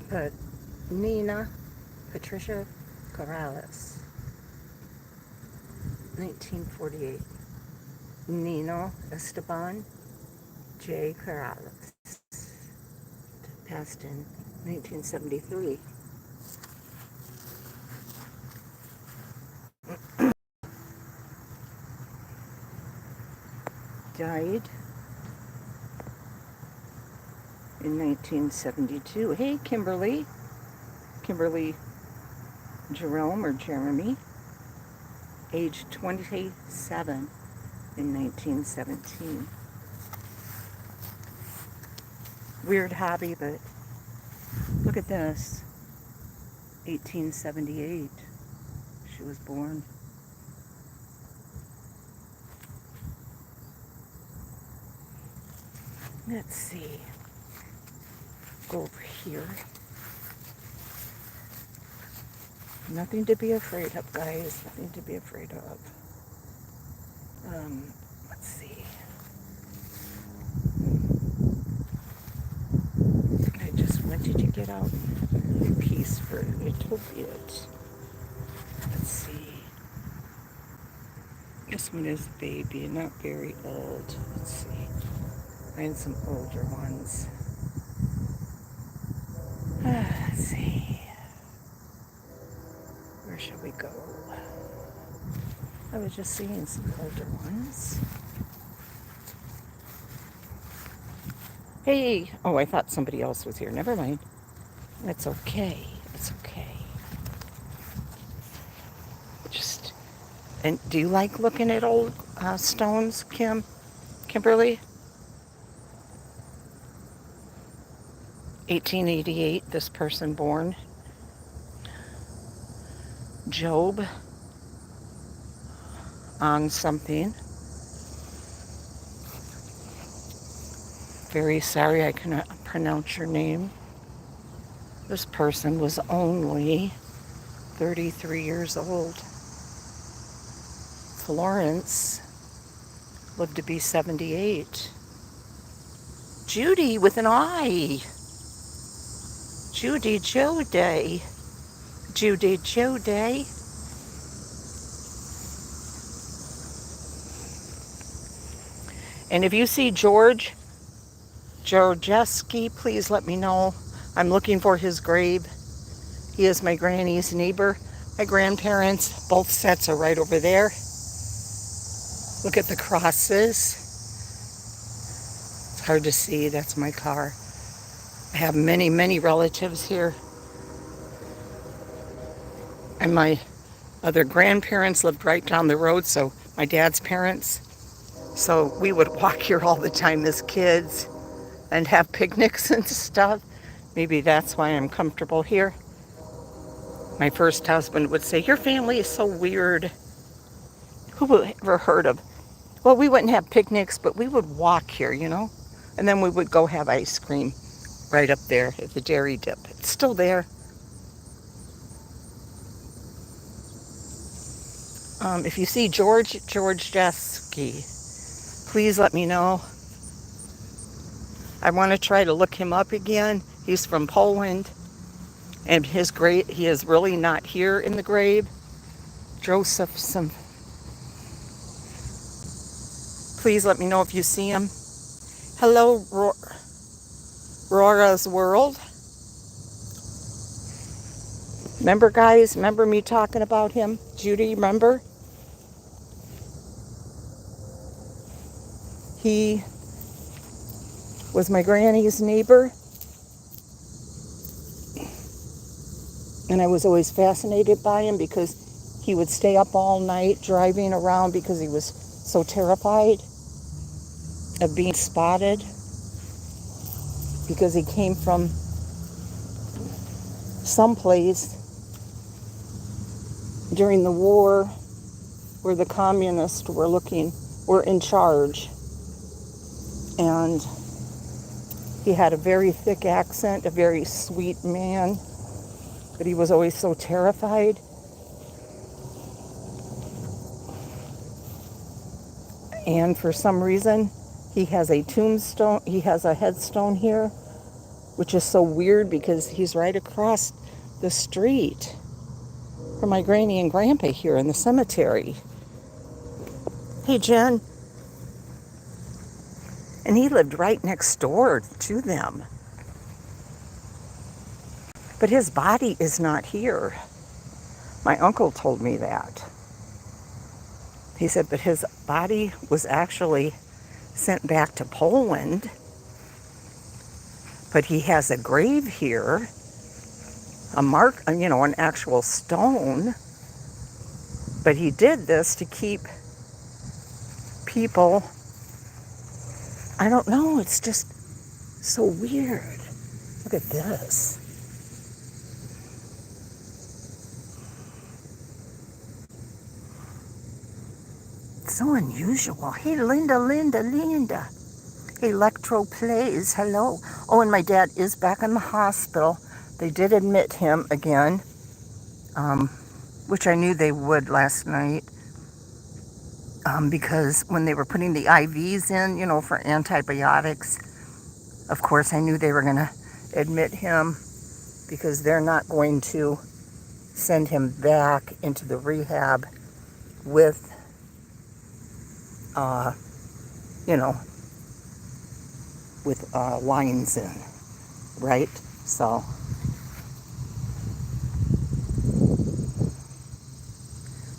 But Nina Patricia Corrales, 1948. Nino Esteban J. Corrales, passed in 1973. Died in 1972. Hey, Kimberly. Kimberly Jerome or Jeremy, age 27 in 1917. Weird hobby, but look at this. 1878. She was born. Let's see. Go over here. Nothing to be afraid of, guys. Nothing to be afraid of. Let's see. I just wanted to get out a piece for a little bit. Let's see. This one is baby, not very old. Let's see. Find some older ones. Let's see. Where shall we go? I was just seeing some older ones. Hey! Oh, I thought somebody else was here. Never mind. It's okay. It's okay. Just, and do you like looking at old stones, Kimberly? 1888, this person born. Job on something. Very sorry I cannot pronounce your name. This person was only 33 years old. Florence lived to be 78. Judy with an I. Judy Joe Day. Judy Joe Day. And if you see Georgeski, please let me know. I'm looking for his grave. He is my granny's neighbor. My grandparents, both sets are right over there. Look at the crosses. It's hard to see, that's my car. I have many, many relatives here. And my other grandparents lived right down the road, so my dad's parents. So we would walk here all the time as kids and have picnics and stuff. Maybe that's why I'm comfortable here. My first husband would say, your family is so weird. Who would ever heard of? Well, we wouldn't have picnics, but we would walk here, you know? And then we would go have ice cream right up there at the Dairy Dip. It's still there. If you see Georgeski, please let me know. I want to try to look him up again. He's from Poland. And his grave, he is really not here in the grave. Joseph, please let me know if you see him. Hello, Rora's World. Remember, guys? Remember me talking about him? Judy, remember? He was my granny's neighbor. And I was always fascinated by him because he would stay up all night driving around because he was so terrified of being spotted, because he came from someplace during the war where the communists were in charge. And he had a very thick accent, a very sweet man, but he was always so terrified. And for some reason, he has a headstone here which is so weird because he's right across the street from my granny and grandpa here in the cemetery. Hey, Jen. And he lived right next door to them. But his body is not here. My uncle told me that. He said, but his body was actually sent back to Poland. But he has a grave here, a mark, an actual stone. But he did this to keep people, I don't know, it's just so weird. Look at this. It's so unusual. Hey, Linda. Electro Plays, hello. Oh, and my dad is back in the hospital. They did admit him again, which I knew they would last night, because when they were putting the IVs in, for antibiotics, of course I knew they were going to admit him because they're not going to send him back into the rehab with, lines in, right? So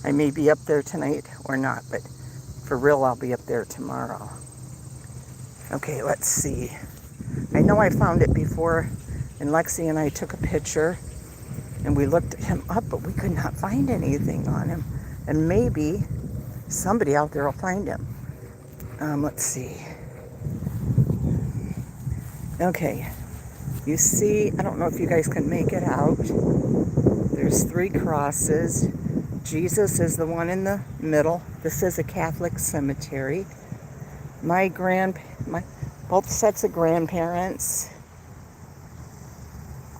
I may be up there tonight or not, but for real, I'll be up there tomorrow. Okay, let's see. I know I found it before, and Lexi and I took a picture, and we looked him up, but we could not find anything on him. And maybe somebody out there will find him. Let's see. Okay, you see, I don't know if you guys can make it out. There's 3 crosses. Jesus is the one in the middle. This is a Catholic cemetery. Both sets of grandparents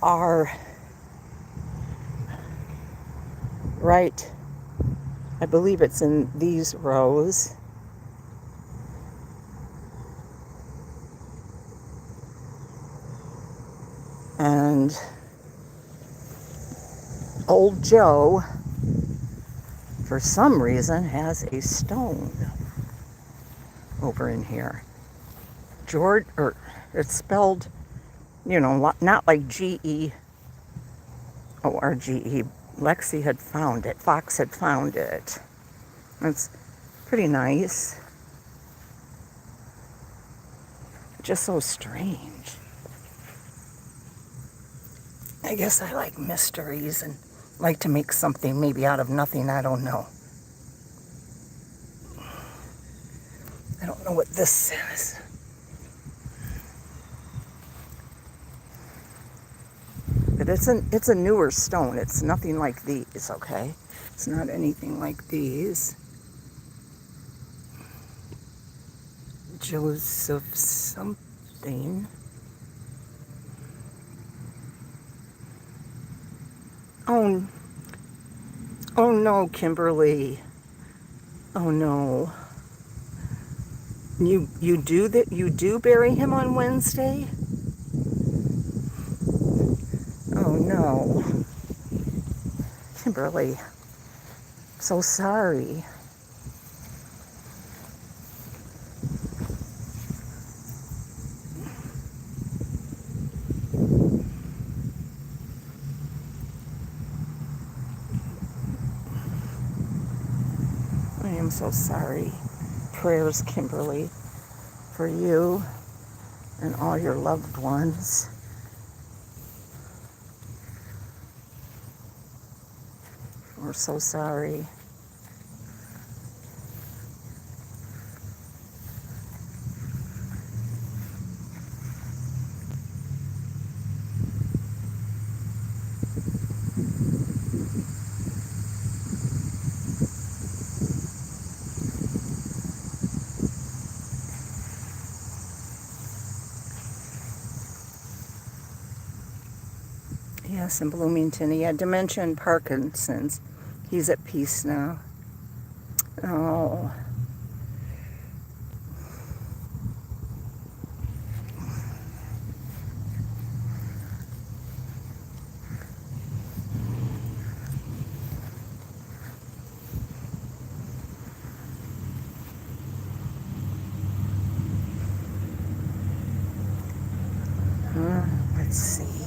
are right, I believe it's in these rows. And old Joe, for some reason, has a stone over in here. It's spelled, not like G-E-O-R-G-E. Lexi had found it. Fox had found it. It's pretty nice. Just so strange. I guess I like mysteries and like to make something maybe out of nothing. I don't know. I don't know what this says. But it's a newer stone. It's nothing like these, okay? It's not anything like these. Joseph something. Oh no, Kimberly. Oh no. You do that? You do bury him on Wednesday? Oh no. Kimberly. So sorry. I am so sorry. Prayers, Kimberly, for you and all your loved ones. We're so sorry. Yes, in Bloomington. He had dementia and Parkinson's. He's at peace now. Oh. Let's see.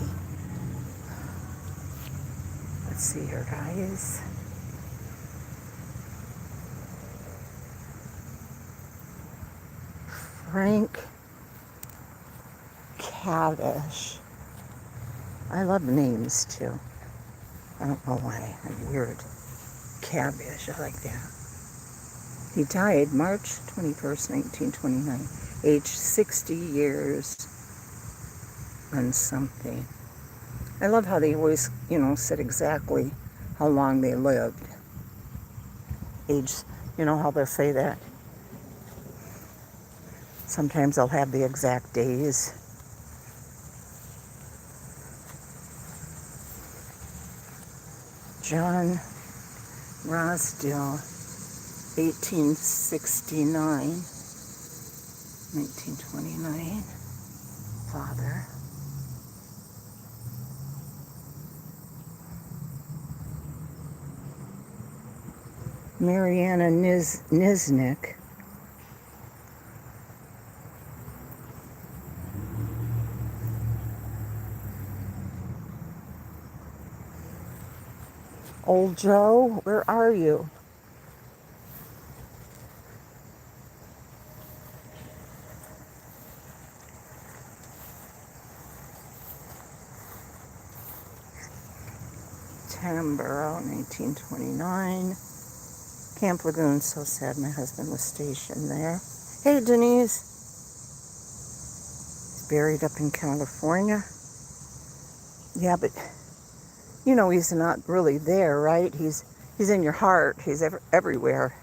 Let's see here, guys. Frank Cavish. I love names too. I don't know why. I'm weird. Cavish. I like that. He died March 21st, 1929. Age 60 years and something. I love how they always, said exactly how long they lived. Age, how they'll say that? Sometimes they'll have the exact days. John Rosdell, 1869, 1929, father. Mariana Niznik, Old Joe, where are you? Tamboro, 1929. Camp Lagoon, so sad my husband was stationed there. Hey, Denise. He's buried up in California. Yeah, but he's not really there, right? He's in your heart. He's everywhere.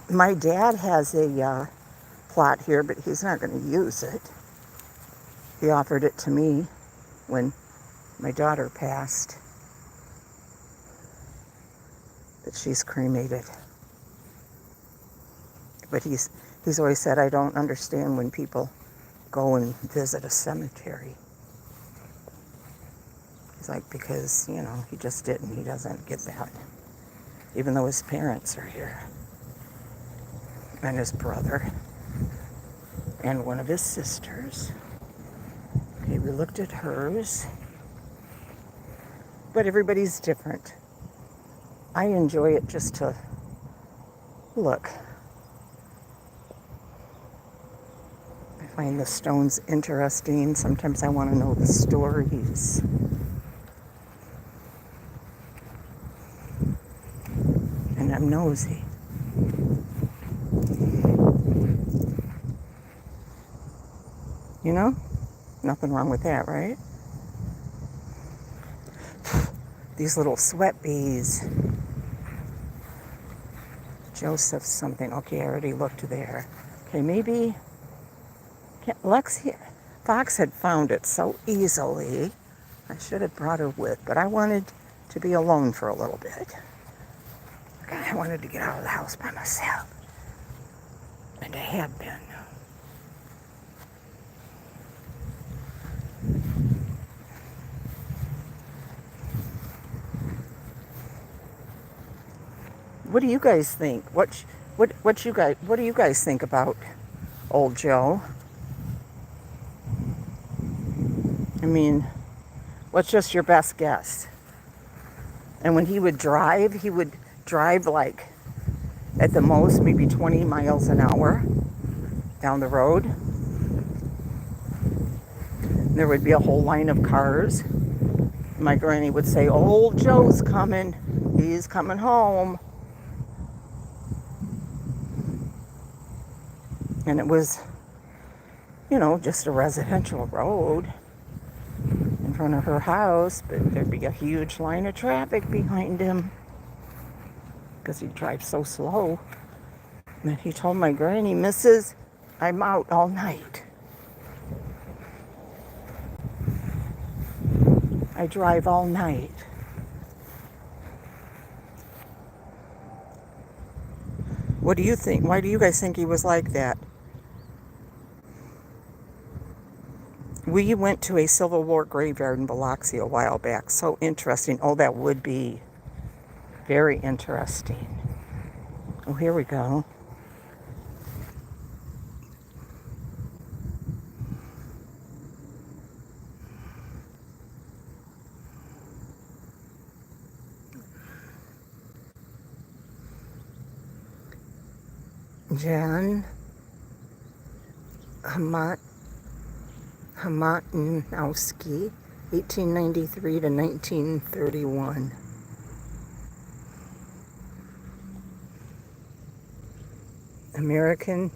My dad has a plot here, but he's not going to use it. He offered it to me when my daughter passed, but she's cremated. But he's always said, I don't understand when people go and visit a cemetery. He's like, because, he just didn't. He doesn't get that. Even though his parents are here. And his brother. And one of his sisters. Okay, we looked at hers. But everybody's different. I enjoy it just to look. I find the stones interesting. Sometimes I want to know the stories. And I'm nosy. Nothing wrong with that, right? These little sweat bees. Joseph something. Okay, I already looked there. Okay, maybe Lexi Fox had found it so easily. I should have brought her with, but I wanted to be alone for a little bit. I wanted to get out of the house by myself. And I have been. What do you guys think? What do you guys think about Old Joe? I mean, what's just your best guess? And when he would drive like at the most maybe 20 miles an hour down the road. There would be a whole line of cars. My granny would say, Old Joe's coming. He's coming home. And it was, just a residential road in front of her house, but there'd be a huge line of traffic behind him because he'd drive so slow. And then he told my granny, Mrs., I'm out all night. I drive all night. What do you think? Why do you guys think he was like that? We went to a Civil War graveyard in Biloxi a while back. So interesting. Oh, that would be very interesting. Oh, here we go. Jan Hamatnowski, 1893 to 1931. American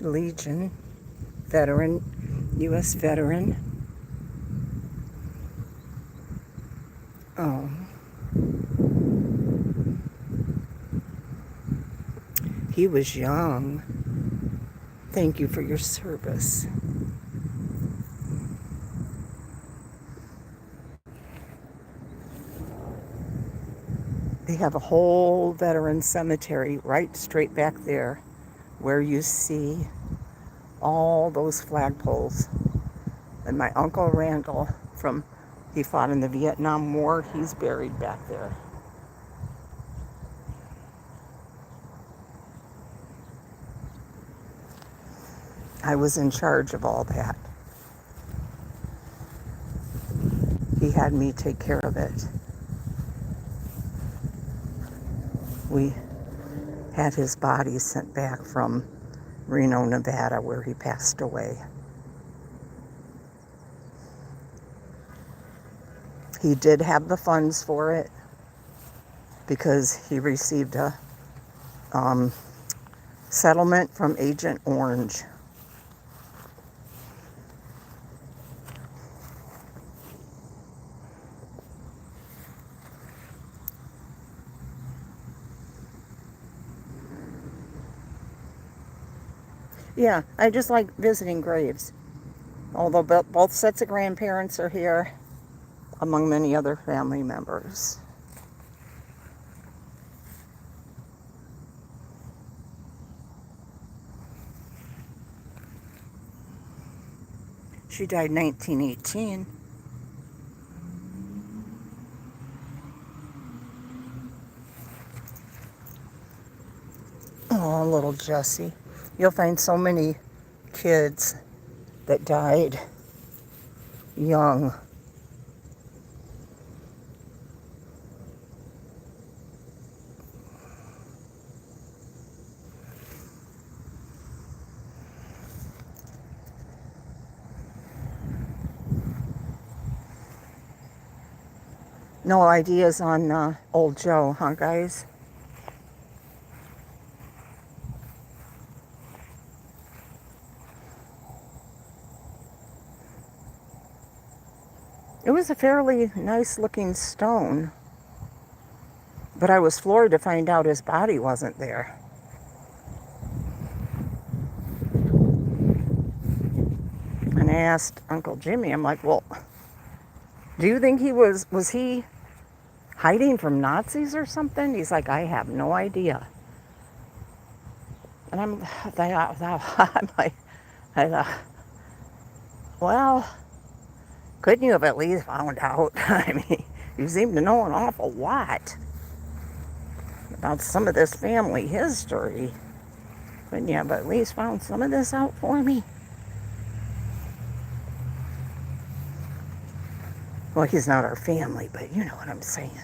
Legion veteran, U.S. veteran. Oh. He was young. Thank you for your service. They have a whole veteran cemetery right straight back there where you see all those flagpoles. And my Uncle Randall, he fought in the Vietnam War, he's buried back there. I was in charge of all that. He had me take care of it. We had his body sent back from Reno, Nevada, where he passed away. He did have the funds for it because he received a settlement from Agent Orange. Yeah, I just like visiting graves. Although both sets of grandparents are here, among many other family members. She died 1918. Oh, little Jessie. You'll find so many kids that died young. No ideas on old Joe, huh, guys? It was a fairly nice looking stone, but I was floored to find out his body wasn't there. And I asked Uncle Jimmy, I'm like, well, do you think was he hiding from Nazis or something? He's like, I have no idea. And I'm like, well, couldn't you have at least found out? I mean, you seem to know an awful lot about some of this family history. Couldn't you have at least found some of this out for me? Well, he's not our family, but you know what I'm saying.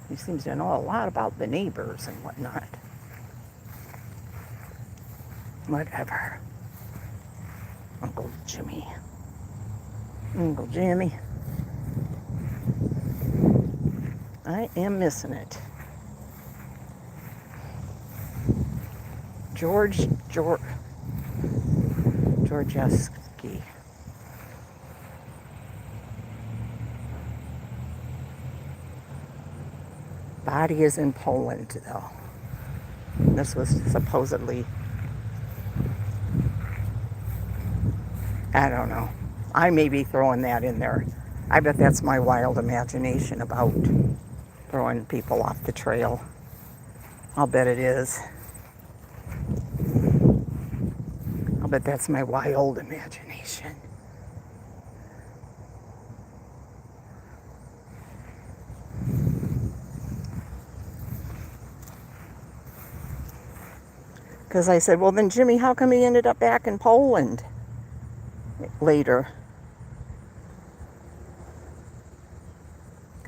He seems to know a lot about the neighbors and whatnot. Whatever. Uncle Jimmy. Uncle Jimmy. I am missing it. Georgeski. Body is in Poland, though. This was supposedly, I don't know. I may be throwing that in there. I bet that's my wild imagination about throwing people off the trail. I'll bet it is. I'll bet that's my wild imagination. Because I said, well, then, Jimmy, how come he ended up back in Poland later?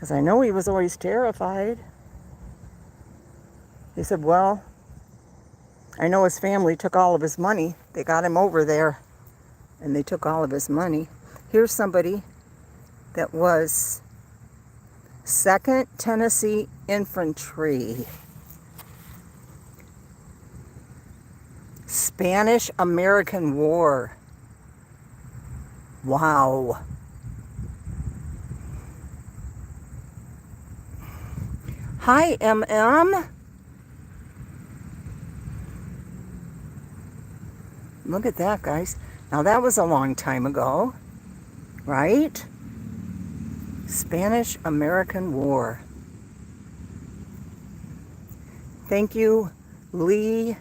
Because I know he was always terrified. He said, well, I know his family took all of his money. They got him over there, and they took all of his money. Here's somebody that was 2nd Tennessee Infantry. Spanish-American War. Wow. Hi, MM. Look at that, guys. Now, that was a long time ago, right? Spanish-American War. Thank you, Lee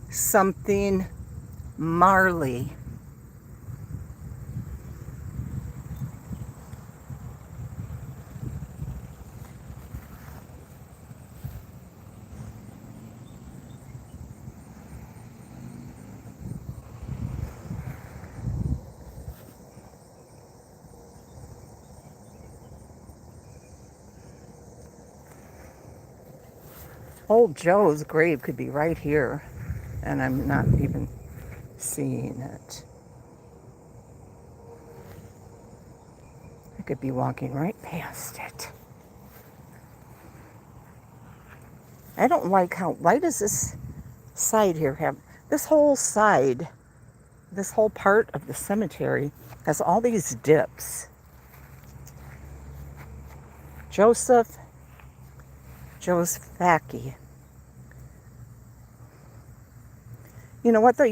something Marley. Old Joe's grave could be right here, and I'm not even seeing it. I could be walking right past it. I don't like how, why does this side here have, this whole side, this whole part of the cemetery has all these dips. Joseph Fackie. You know what though,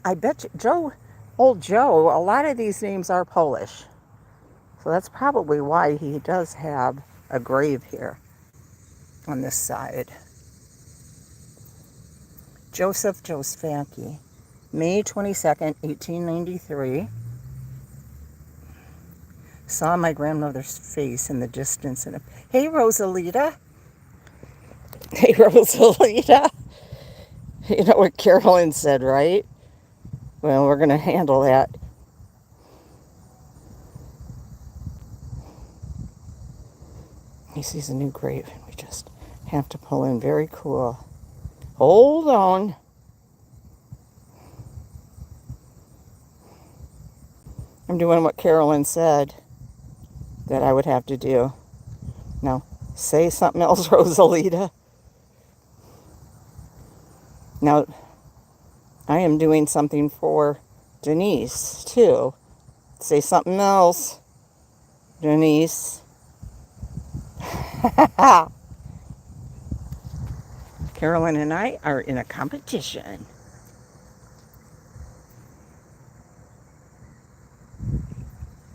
I bet you, old Joe, a lot of these names are Polish. So that's probably why he does have a grave here on this side. Joseph Fackie, May 22nd, 1893. Saw my grandmother's face in the distance. Hey, Rosalita. Hey, Rosalita. You know what Carolyn said, right? Well, we're going to handle that. He sees a new grave, and we just have to pull in. Very cool. Hold on. I'm doing what Carolyn said that I would have to do. Now, say something else, Rosalita. Now, I am doing something for Denise, too. Say something else, Denise. Carolyn and I are in a competition.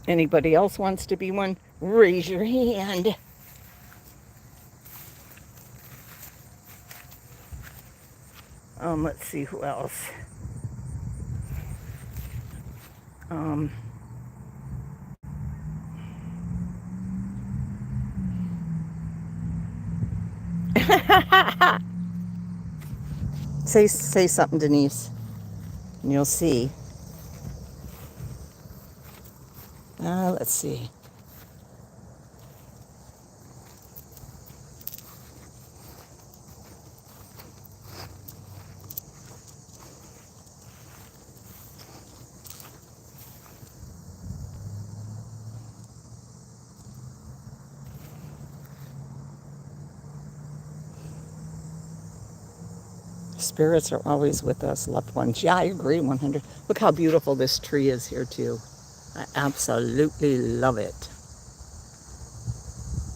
Anybody else wants to be one? Raise your hand. Let's see who else. Say something, Denise, and you'll see. Let's see. Spirits are always with us, loved ones. Yeah, I agree, 100. Look how beautiful this tree is here, too. I absolutely love it.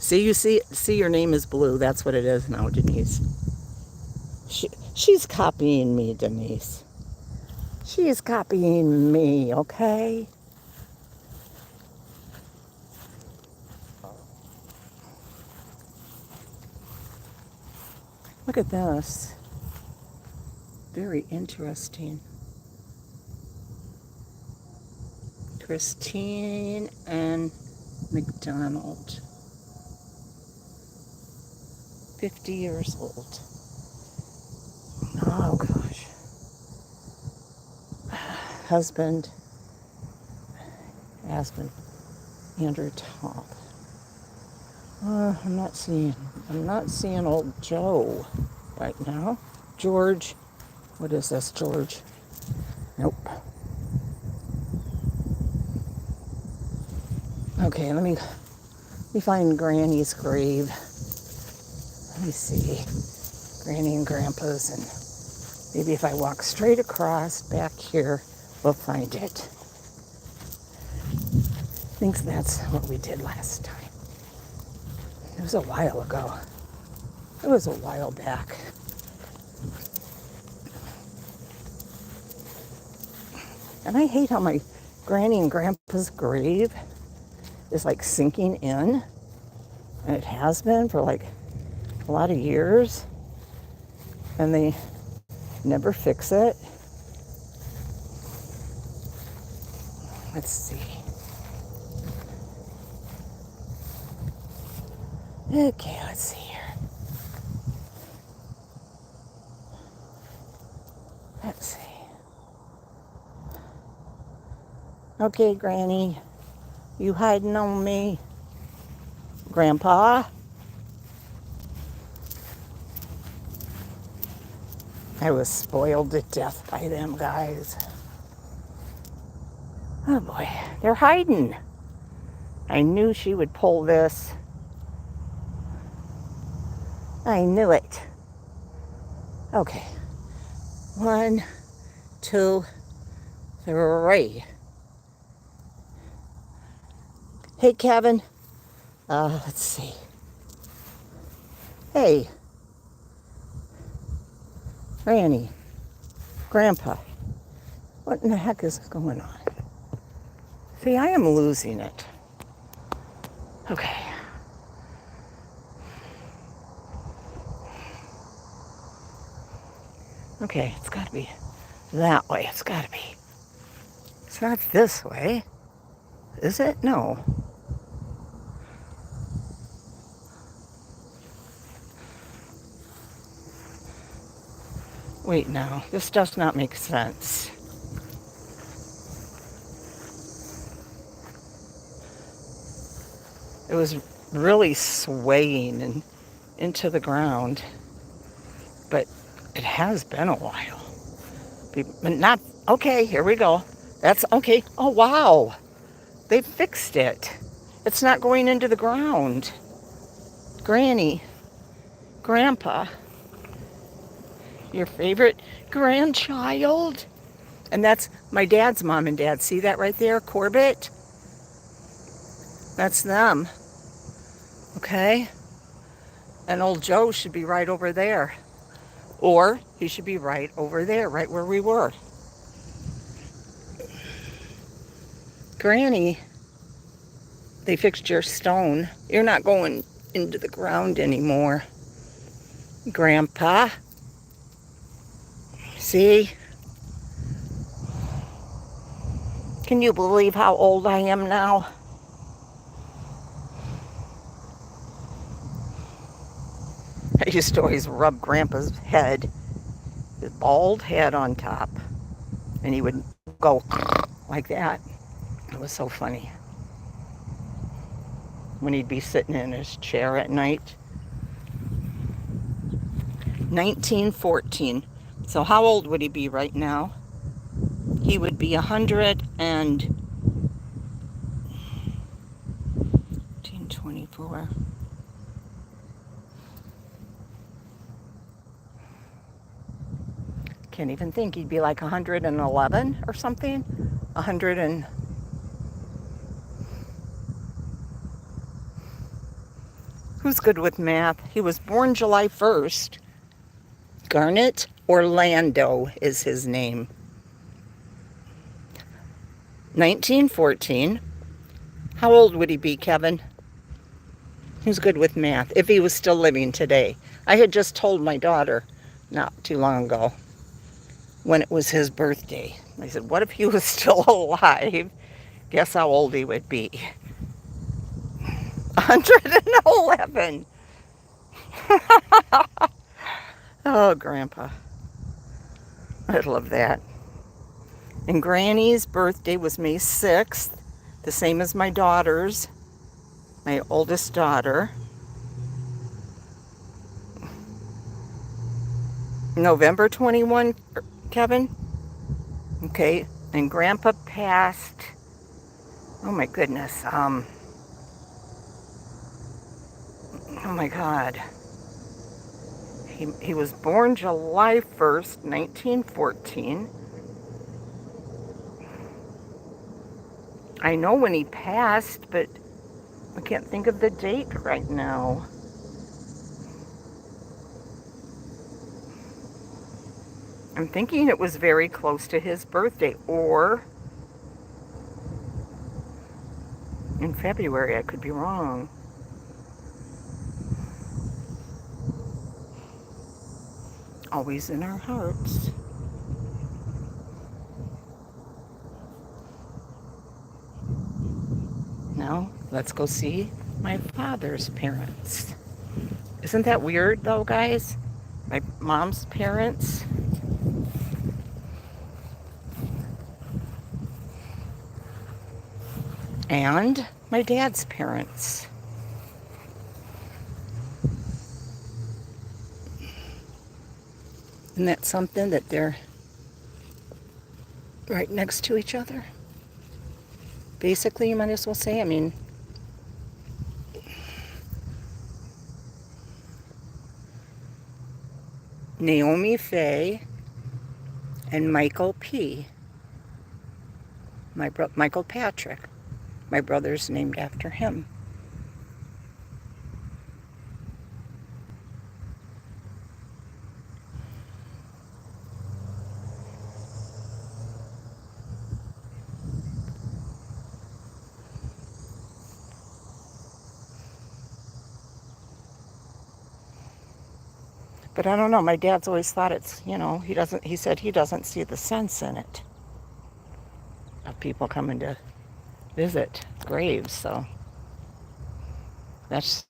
See, you see your name is blue. That's what it is now, Denise. She's copying me, Denise. She's copying me, okay? Look at this. Very interesting. Christine and McDonald. 50 years old. Oh, gosh. husband, Aspen, Andrew Todd. I'm not seeing old Joe right now. George, what is this, George? Nope. Okay, let me find Granny's grave. Let me see. Granny and Grandpa's, and maybe if I walk straight across back here, we'll find it. I think that's what we did last time. It was a while ago. It was a while back. And I hate how my Granny and Grandpa's grave is like sinking in. And it has been for like a lot of years. And they never fix it. Let's see. Okay, let's see here. Let's see. Okay, Granny, you hiding on me? Grandpa? I was spoiled to death by them guys. Oh boy, they're hiding. I knew she would pull this. I knew it. Okay. 1, 2, 3. Hey, Kevin. Let's see. Hey. Granny. Grandpa. What in the heck is going on? See, I am losing it. Okay. Okay, it's got to be that way. It's got to be. It's not this way. Is it? No. Wait, no. This does not make sense. It was really swaying and into the ground. But it has been a while. But not, okay, here we go. That's okay. Oh, wow. They fixed it. It's not going into the ground. Granny, Grandpa, your favorite grandchild. And that's my dad's mom and dad. See that right there, Corbett? That's them. Okay? And old Joe should be right over there. Or he should be right over there, right where we were. Granny, they fixed your stone. You're not going into the ground anymore. Grandpa. See? Can you believe how old I am now? I used to always rub Grandpa's head, his bald head on top, and he would go like that. It was so funny. When he'd be sitting in his chair at night. 1914. So how old would he be right now? He would be 1924. Can't even think. He'd be like 111 or something. 100 and... Who's good with math? He was born July 1st. Garnet Orlando is his name. 1914. How old would he be, Kevin? Who's good with math? If he was still living today. I had just told my daughter not too long ago when it was his birthday. I said, what if he was still alive? Guess how old he would be. 111. Oh, Grandpa. I love that. And Granny's birthday was May 6th, the same as my daughter's, my oldest daughter. November 21, Kevin? Okay, and Grandpa passed, oh my goodness, oh my God. He was born July 1st, 1914. I know when he passed, but I can't think of the date right now. I'm thinking it was very close to his birthday, or in February. I could be wrong. Always in our hearts. Now, let's go see my father's parents. Isn't that weird, though, guys? My mom's parents. And my dad's parents. Isn't that something that they're right next to each other? Basically, you might as well say, I mean, Naomi Faye and Michael P. Michael Patrick. My brother's named after him. But I don't know, my dad's always thought it's, he said he doesn't see the sense in it of people coming to visit graves, so that's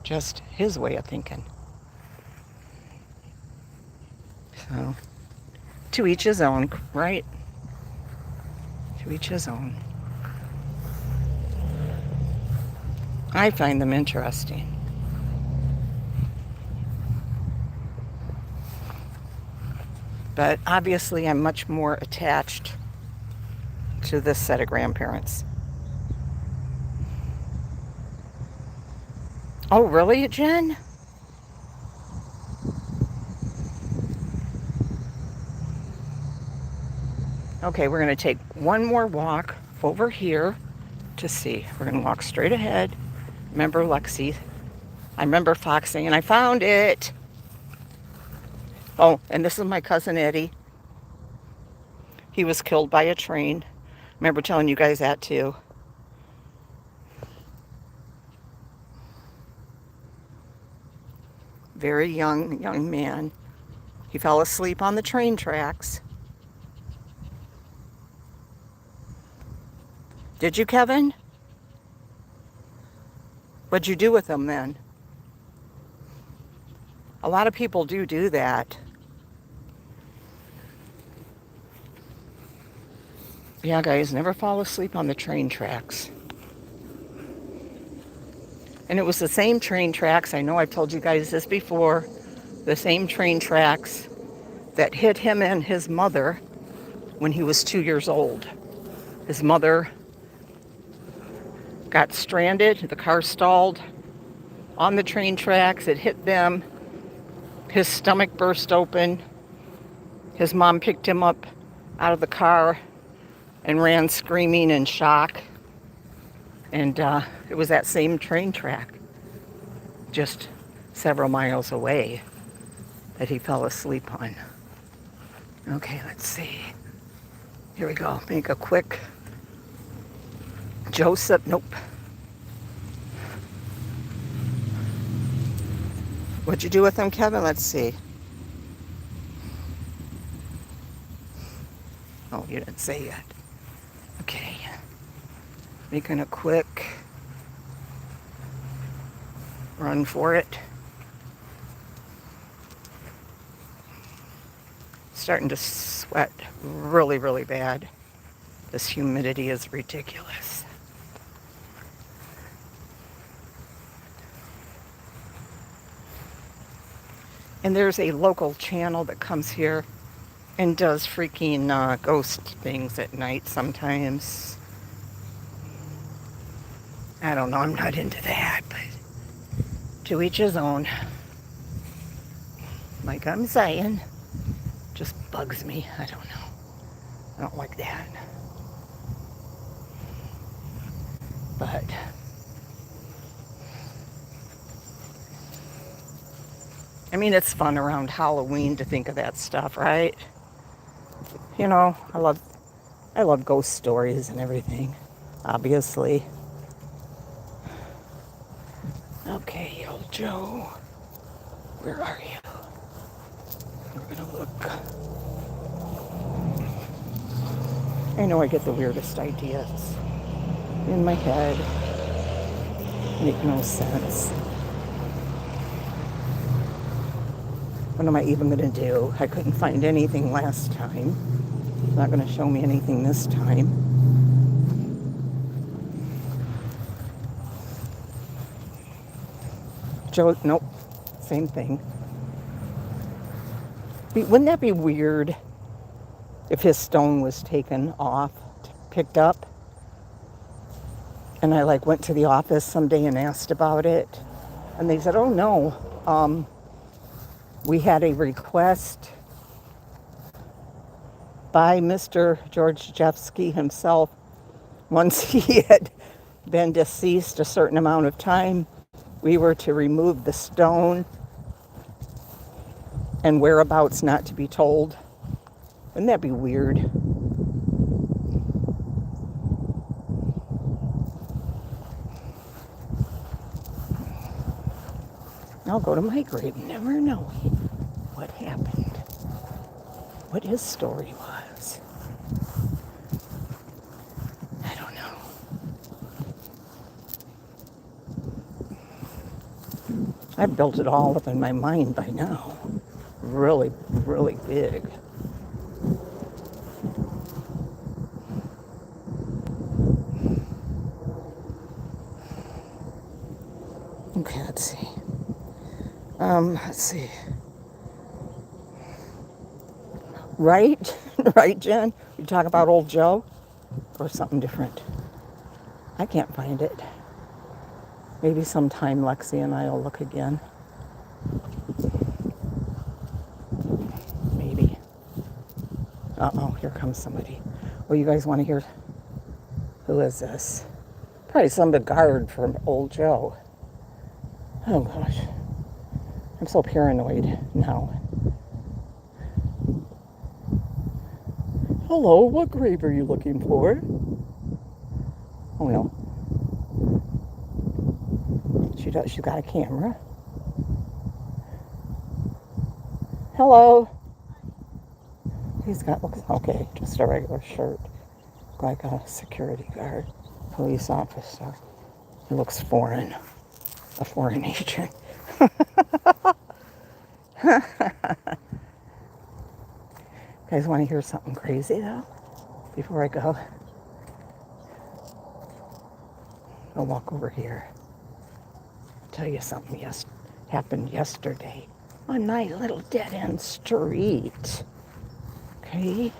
just his way of thinking. So, to each his own, right? To each his own. I find them interesting. But obviously I'm much more attached to this set of grandparents. Oh, really, Jen? Okay, we're going to take one more walk over here to see. We're going to walk straight ahead. Remember Lexi? I remember foxing, and I found it. Oh, and this is my cousin Eddie. He was killed by a train. Remember telling you guys that too. Very young man. He fell asleep on the train tracks. Did you, Kevin? What'd you do with him then? A lot of people do that. Yeah, guys, never fall asleep on the train tracks. And it was the same train tracks, I know I've told you guys this before, the same train tracks that hit him and his mother when he was 2 years old. His mother got stranded, the car stalled on the train tracks, it hit them, his stomach burst open, his mom picked him up out of the car and ran screaming in shock. And it was that same train track, just several miles away, that he fell asleep on. Okay, let's see. Here we go. Make a quick Joseph. Nope. What'd you do with him, Kevin? Let's see. Oh, you didn't say yet. Okay. Making a quick run for it. starting to sweat really, really bad. This humidity is ridiculous. And there's a local channel that comes here and does freaking ghost things at night sometimes. I don't know, I'm not into that, but to each his own. Like I'm saying, just bugs me. I don't know. I don't like that. But I mean, it's fun around Halloween to think of that stuff, right? You know, I love ghost stories and everything, obviously. Okay, old Joe, where are you? We're gonna look. I know I get the weirdest ideas in my head. Make no sense. What am I even gonna do? I couldn't find anything last time. It's not gonna show me anything this time. Joe, nope, same thing. Wouldn't that be weird if his stone was taken off, picked up? And I went to the office someday and asked about it. And they said, oh no, we had a request by Mr. Georgievsky himself. Once he had been deceased a certain amount of time, we were to remove the stone and whereabouts not to be told. Wouldn't that be weird? I'll go to my grave, never knowing what happened, what his story was. I don't know. I've built it all up in my mind by now. Really, really big. Okay, let's see. Let's see. Right? Right, Jen? You talk about old Joe? Or something different? I can't find it. Maybe sometime Lexi and I will look again. Maybe. Uh-oh, here comes somebody. Well, you guys want to hear? Who is this? Probably some guard from old Joe. Oh, gosh. I'm so paranoid now. Hello, what grave are you looking for? Oh, no. She's got a camera. Hello. He's got, okay, just a regular shirt. Like a security guard, police officer. He looks foreign. A foreign agent. Guys want to hear something crazy though? Before I go? I'll walk over here. I'll tell you something happened yesterday on my little dead-end street. Okay?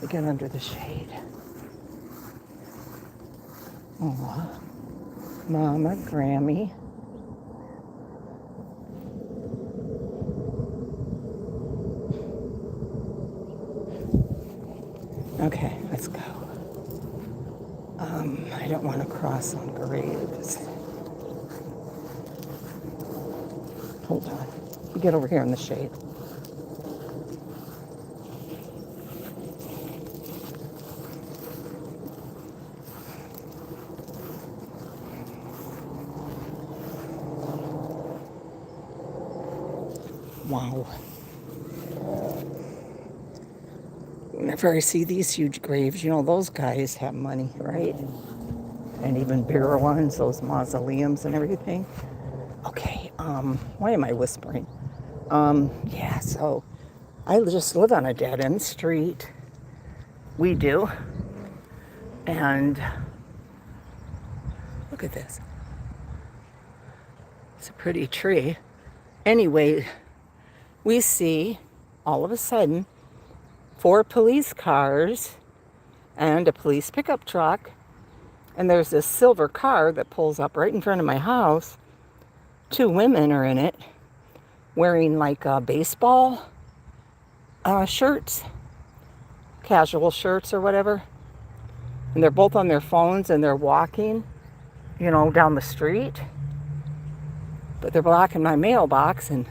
We get under the shade. Oh, Mama, Grammy. Okay, let's go. I don't want to cross on graves. Hold on. Get over here in the shade. Wow. Whenever I see these huge graves, you know, those guys have money, right? And even bigger ones, those mausoleums and everything. Okay, why am I whispering? Yeah, so I just live on a dead end street. We do. And look at this. It's a pretty tree. Anyway, we see all of a sudden 4 police cars and a police pickup truck. And there's this silver car that pulls up right in front of my house. 2 women are in it wearing like baseball shirts, casual shirts or whatever. And they're both on their phones and they're walking, down the street. But they're blocking my mailbox. And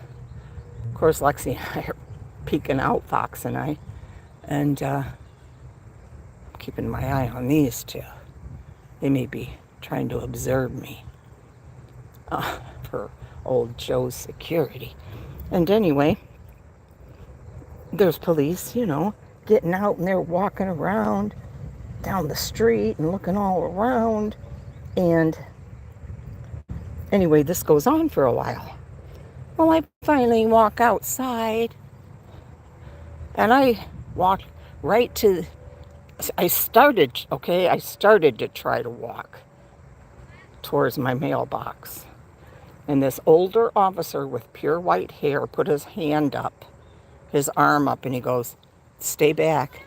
of course, Lexi and I are peeking out, Fox and I. And keeping my eye on these 2. They may be trying to observe me for old Joe's security. And anyway, there's police, getting out, and they're walking around down the street and looking all around. And anyway, this goes on for a while. Well, I finally walk outside, and I walked right to, I started to try to walk towards my mailbox. And this older officer with pure white hair put his hand up, his arm up, and he goes, "Stay back."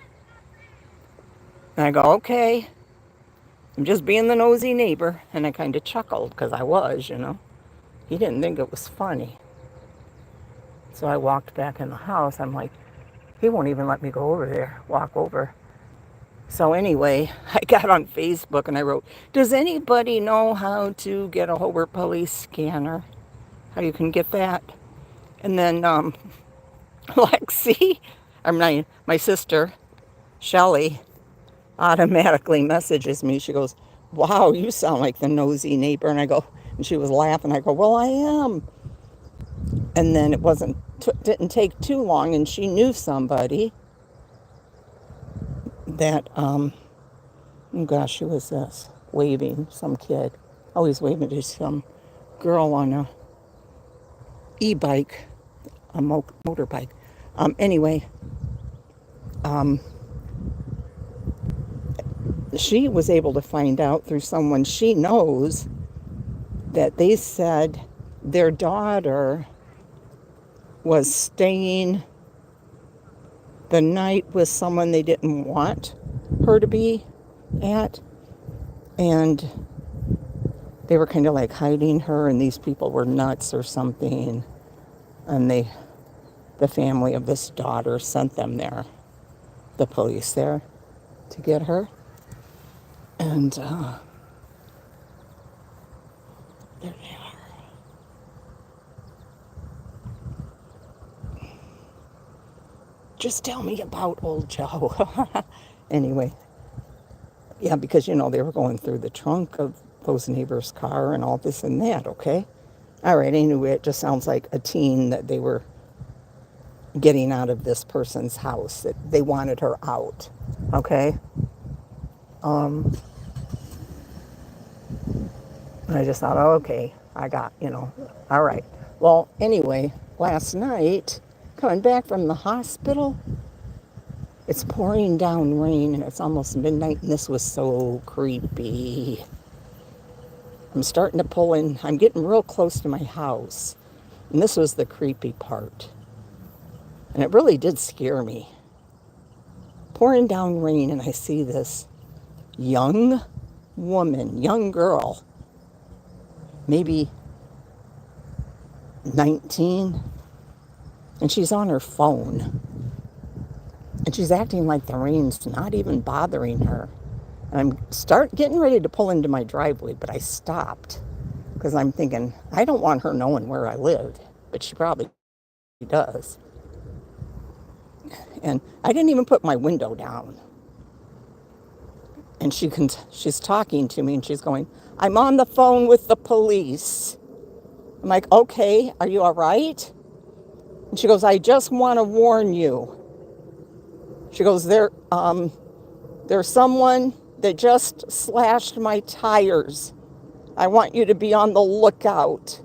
And I go, "Okay, I'm just being the nosy neighbor." And I kind of chuckled because I was, He didn't think it was funny. So I walked back in the house. I'm like, he won't even let me go over there, walk over. So anyway, I got on Facebook and I wrote, "Does anybody know how to get a Hobart police scanner? How you can get that?" And then Lexi, my sister, Shelly, automatically messages me. She goes, "Wow, you sound like the nosy neighbor." And she was laughing. I go, "Well, I am." And then it didn't take too long, and she knew somebody that, oh gosh, who was this? Waving, some kid. Oh, he's waving to some girl on a e-bike, a motorbike. Anyway, she was able to find out through someone she knows that they said their daughter was staying the night with someone they didn't want her to be at. And they were kind of like hiding her, and these people were nuts or something. And the family of this daughter sent them there, the police there, to get her. And there they are. Just tell me about old Joe. Anyway, yeah, because, they were going through the trunk of those neighbors' car and all this and that, okay? All right, anyway, it just sounds like a teen that they were getting out of this person's house, that they wanted her out, okay? And I just thought, oh, okay, I got, all right. Well, anyway, last night, coming back from the hospital, it's pouring down rain, and it's almost midnight, and this was so creepy. I'm starting to pull in. I'm getting real close to my house, and this was the creepy part. And it really did scare me. Pouring down rain, and I see this young woman, young girl, maybe 19, and she's on her phone. And she's acting like the rain's not even bothering her. And I'm getting ready to pull into my driveway, but I stopped because I'm thinking, I don't want her knowing where I live, but she probably does. And I didn't even put my window down. And she's talking to me, and she's going, "I'm on the phone with the police." I'm like, "Okay, are you all right?" And she goes, "I just want to warn you." She goes, there's someone that just slashed my tires. I want you to be on the lookout."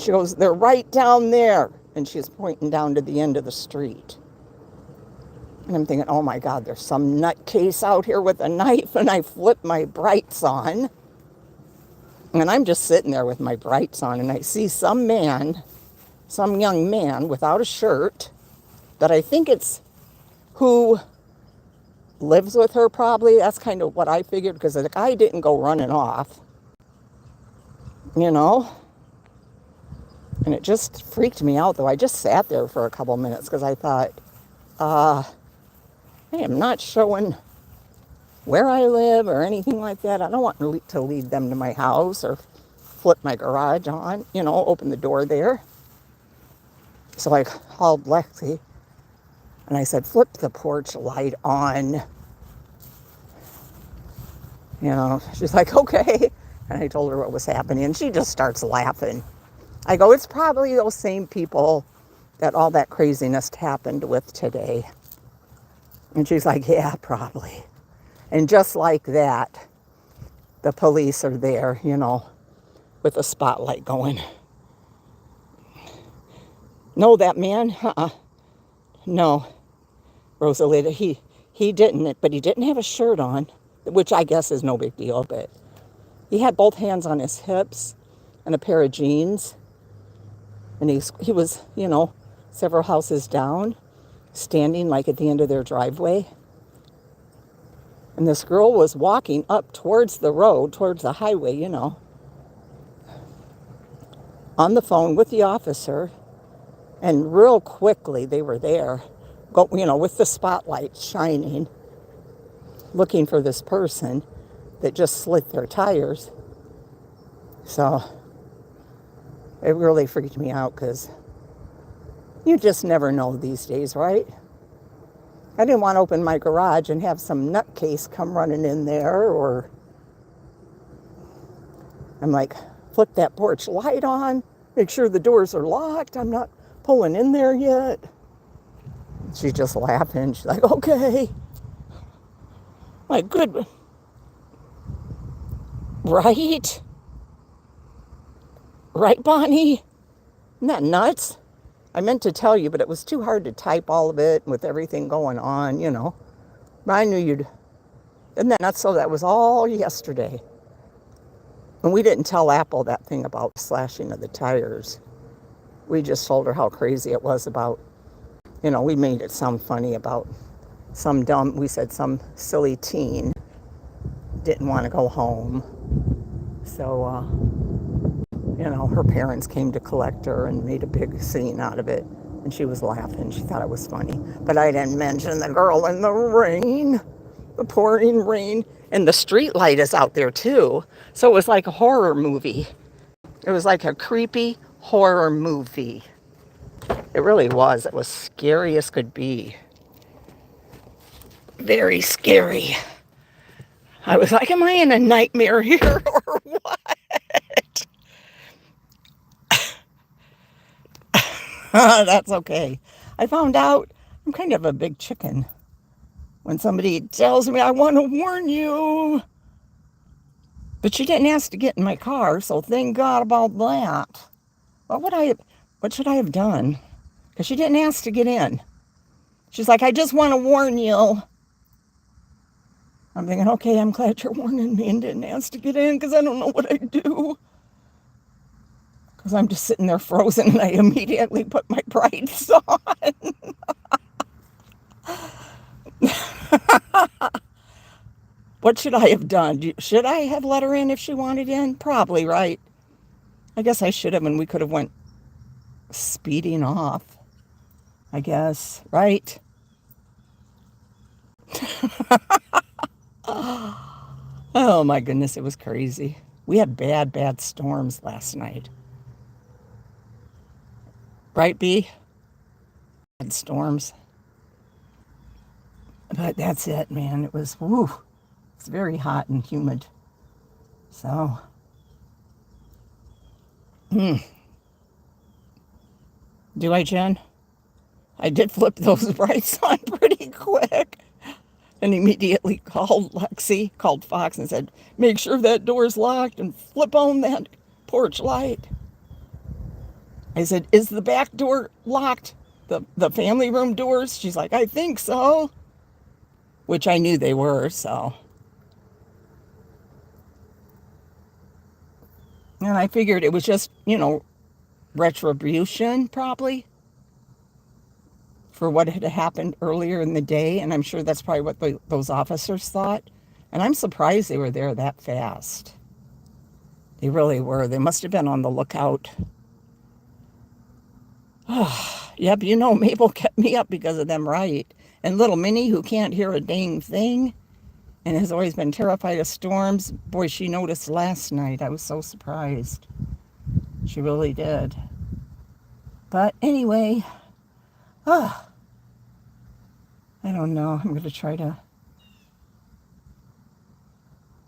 She goes, they're right down there. And she's pointing down to the end of the street. And I'm thinking, oh my God, there's some nutcase out here with a knife. And I flip my brights on. And I'm just sitting there with my brights on. And I see some man, some young man without a shirt that I think it's who lives with her probably. That's kind of what I figured because the guy didn't go running off. You know? And it just freaked me out, though. I just sat there for a couple minutes because I thought, I am not showing where I live or anything like that. I don't want to lead them to my house or flip my garage on, open the door there. So I called Lexi and I said, flip the porch light on. She's like, okay. And I told her what was happening and she just starts laughing. I go, it's probably those same people that all that craziness happened with today. And she's like, yeah, probably. And just like that, the police are there, with a spotlight going. No, that man, no, Rosalita, he didn't, but he didn't have a shirt on, which I guess is no big deal, but he had both hands on his hips and a pair of jeans. And he was, several houses down, standing like at the end of their driveway. And this girl was walking up towards the road, towards the highway, on the phone with the officer. And real quickly they were there, with the spotlight shining, looking for this person that just slit their tires. So it really freaked me out because you just never know these days, right? I didn't want to open my garage and have some nutcase come running in there, or I'm like, flip that porch light on, make sure the doors are locked. I'm not pulling in there yet. She's just laughing. She's like, okay. My good. Right? Right, Bonnie? Isn't that nuts? I meant to tell you, but it was too hard to type all of it with everything going on, But I knew you'd... Isn't that nuts? So that was all yesterday. And we didn't tell Apple that thing about slashing of the tires. We just told her how crazy it was about, we made it sound funny about we said some silly teen didn't want to go home. So, her parents came to collect her and made a big scene out of it. And she was laughing. She thought it was funny. But I didn't mention the girl in the rain, the pouring rain. And the street light is out there too. So it was like a horror movie. It was like a creepy horror movie. It really was. It was scary as could be. Very scary. I was like, am I in a nightmare here or what? That's okay. I found out I'm kind of a big chicken. When somebody tells me, I want to warn you. But she didn't ask to get in my car, so thank God about that. What should I have done? Because she didn't ask to get in. She's like, I just want to warn you. I'm thinking, okay, I'm glad you're warning me and didn't ask to get in because I don't know what I'd do. Because I'm just sitting there frozen and I immediately put my brights on. What should I have done? Should I have let her in if she wanted in? Probably, right? I guess I should have, and we could have went speeding off. I guess, right? Oh my goodness, it was crazy. We had bad storms last night. Right, B? Bad storms. But that's it, man. It was, it's very hot and humid. So, do I, Jen? I did flip those brights on pretty quick. And immediately called Lexi, called Fox and said, make sure that door's locked and flip on that porch light. I said, is the back door locked? The family room doors? She's like, I think so. Which I knew they were, so. And I figured it was just, retribution, probably, for what had happened earlier in the day. And I'm sure that's probably what those officers thought. And I'm surprised they were there that fast. They really were. They must have been on the lookout. Yep, Mabel kept me up because of them, right? And little Minnie, who can't hear a dang thing and has always been terrified of storms. Boy, she noticed last night. I was so surprised. She really did. But anyway, I don't know. I'm going to try to,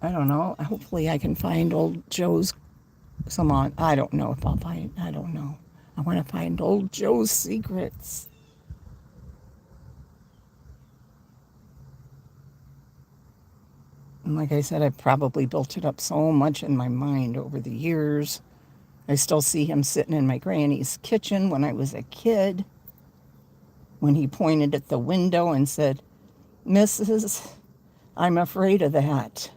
I don't know. Hopefully I can find old Joe's, I don't know if I'll find, I don't know. I want to find old Joe's secrets. And like I said, I've probably built it up so much in my mind over the years. I still see him sitting in my granny's kitchen when I was a kid, when he pointed at the window and said, Mrs., I'm afraid of that.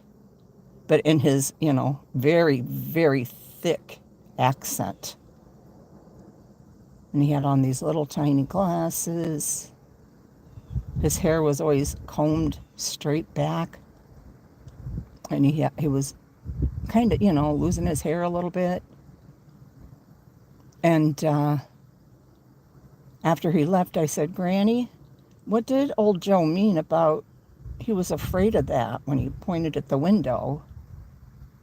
But in his, very, very thick accent. And he had on these little tiny glasses. His hair was always combed straight back. And he was kind of, losing his hair a little bit. And after he left, I said, Granny, what did old Joe mean about he was afraid of that when he pointed at the window?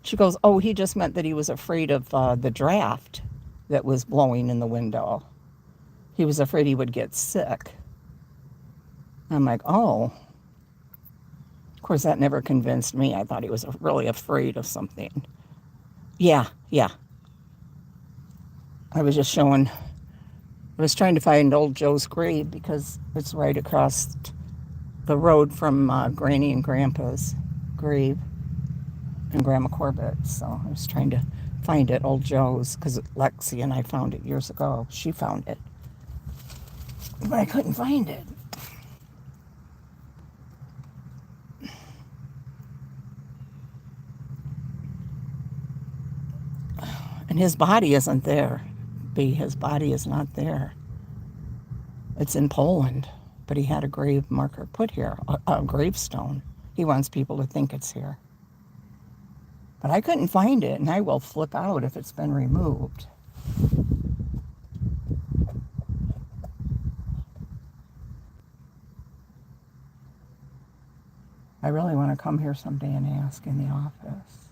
She goes, oh, he just meant that he was afraid of the draft that was blowing in the window. He was afraid he would get sick. I'm like, oh. Of course, that never convinced me. I thought he was really afraid of something. Yeah. I was trying to find old Joe's grave because it's right across the road from Granny and Grandpa's grave and Grandma Corbett's. So I was trying to find it, old Joe's, because Lexi and I found it years ago. She found it. But I couldn't find it. And his body isn't there. His body is not there. It's in Poland. But he had a grave marker put here, a gravestone. He wants people to think it's here. But I couldn't find it, and I will flip out if it's been removed. I really want to come here someday and ask in the office.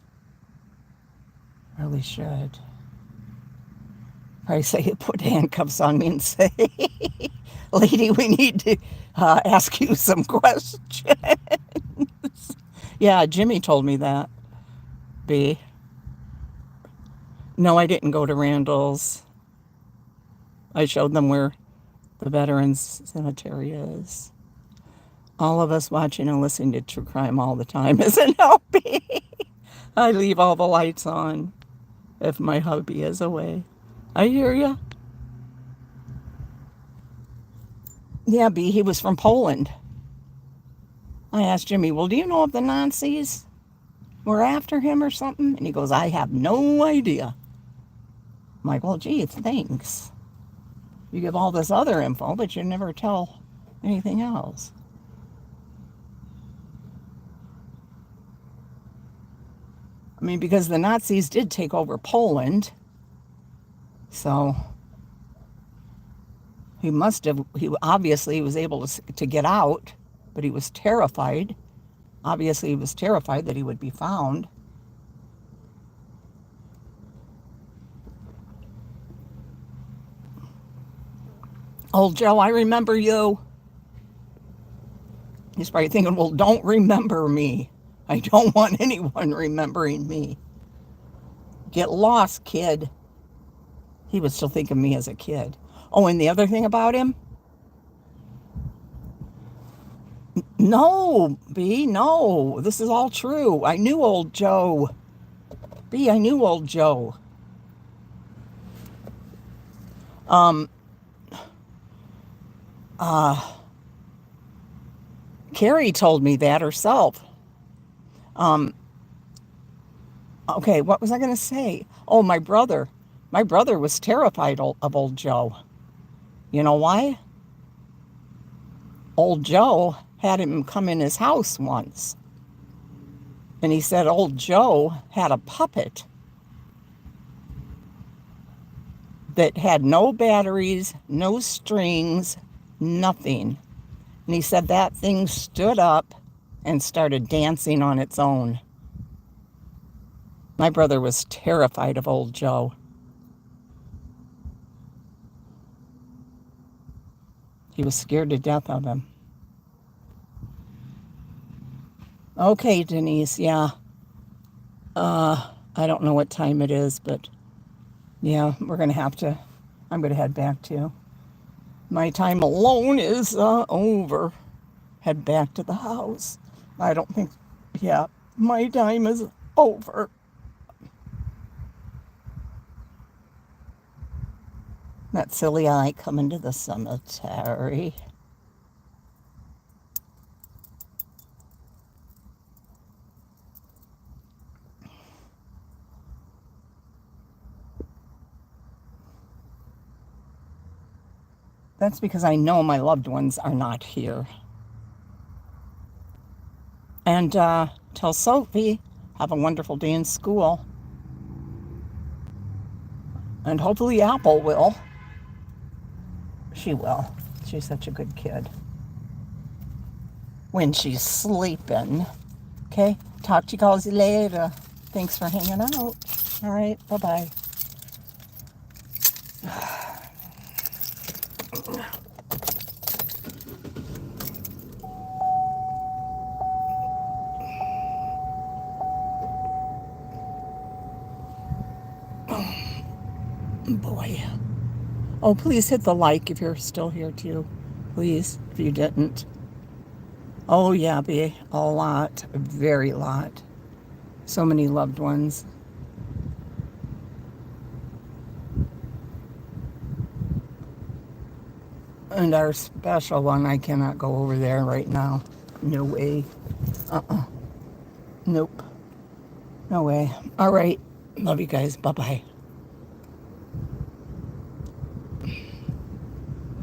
I really should. Probably say, put handcuffs on me and say, lady, we need to ask you some questions. Yeah, Jimmy told me that. B. No, I didn't go to Randall's. I showed them where the Veterans Cemetery is. All of us watching and listening to true crime all the time isn't helping. I leave all the lights on if my hubby is away. I hear you. Yeah, B, he was from Poland. I asked Jimmy, well, do you know if the Nazis were after him or something? And he goes, I have no idea. I'm like, well, gee, thanks. You give all this other info, but you never tell anything else. I mean, because the Nazis did take over Poland. So he obviously was able to get out, but he was terrified. Obviously, he was terrified that he would be found. Old Joe, I remember you. He's probably thinking, well, don't remember me. I don't want anyone remembering me. Get lost, kid. He would still think of me as a kid. Oh, and the other thing about him? No, B, no. This is all true. I knew old Joe. B, I knew old Joe. Carrie told me that herself. Okay, what was I going to say? Oh, my brother. My brother was terrified of old Joe. You know why? Old Joe had him come in his house once. And he said old Joe had a puppet that had no batteries, no strings, nothing. And he said that thing stood up and started dancing on its own. My brother was terrified of old Joe. He was scared to death of him. Okay, Denise, yeah. I don't know what time it is, but yeah, I'm going to head back too. My time alone is over. Head back to the house. I don't think, yeah, my time is over. That silly eye coming to the cemetery. That's because I know my loved ones are not here. And tell Sophie, have a wonderful day in school. And hopefully Apple will. She will. She's such a good kid. When she's sleeping. Okay? Talk to you guys later. Thanks for hanging out. All right. Bye-bye. Boy. Oh, please hit the like if you're still here too. Please, if you didn't. Oh, yeah, be a lot. A very lot. So many loved ones. And our special one, I cannot go over there right now. No way. Nope. No way. All right. Love you guys. Bye-bye.